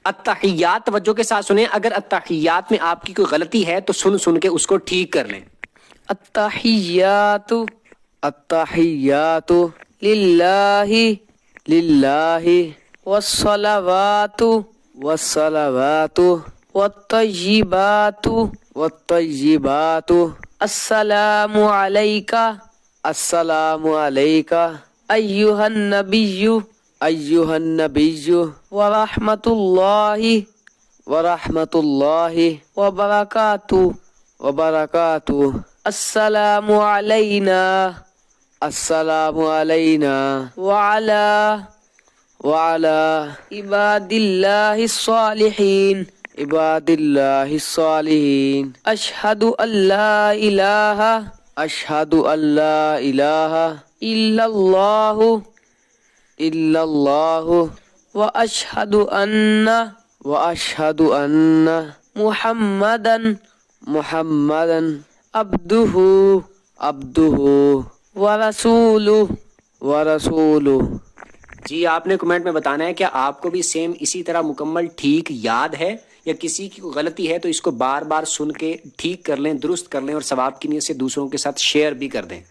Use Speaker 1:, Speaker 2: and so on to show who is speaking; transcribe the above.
Speaker 1: अत्तहियात तवज्जो के साथ सुने। अगर अत्तहियात में आपकी कोई गलती है तो सुन सुन के उसको ठीक कर लें।
Speaker 2: अत्तहियातु
Speaker 3: अत्तहियातु
Speaker 2: लिल्लाहि
Speaker 3: लिल्लाहि
Speaker 2: वस्सलावातु
Speaker 3: वस्सलावातु
Speaker 2: वत्तय्यिबातु
Speaker 3: वत्तय्यिबातु
Speaker 2: अस्सलामु अलैका
Speaker 3: अस्सलामु अलैका
Speaker 2: अय्युहन नबिय्यु
Speaker 3: अय्युहन नबिय्यु
Speaker 2: व रहमतुल्लाहि
Speaker 3: व रहमतुल्लाहि
Speaker 2: व बरकातुहू।
Speaker 3: व बरकातुहू।
Speaker 2: अस्सलामु अलैना
Speaker 3: अस्सलामु अलैना
Speaker 2: व अला
Speaker 3: व अला
Speaker 2: इबादिल्लाहिस सालिहीन।
Speaker 3: इबादिल्लाहिस सालिहीन।
Speaker 2: अशहदु अल्ला इलाहा
Speaker 3: अशहदु अल्ला इलाहा
Speaker 2: इल्लल्लाहु
Speaker 3: इल्लल्लाहु
Speaker 2: व अशहदु अन्ना
Speaker 3: व अशहदु अन्ना
Speaker 2: मुहम्मदन
Speaker 3: मुहम्मदन
Speaker 2: अब्दुहु
Speaker 3: अब्दुहु
Speaker 2: व रसूलुहु।
Speaker 3: व रसूलुहु।
Speaker 1: जी आपने कमेंट में बताना है क्या आपको भी सेम इसी तरह मुकम्मल ठीक याद है, या किसी की कोई गलती है तो इसको बार बार सुन के ठीक कर लें, दुरुस्त कर लें और सवाब की नीयत से दूसरों के साथ शेयर भी कर दें।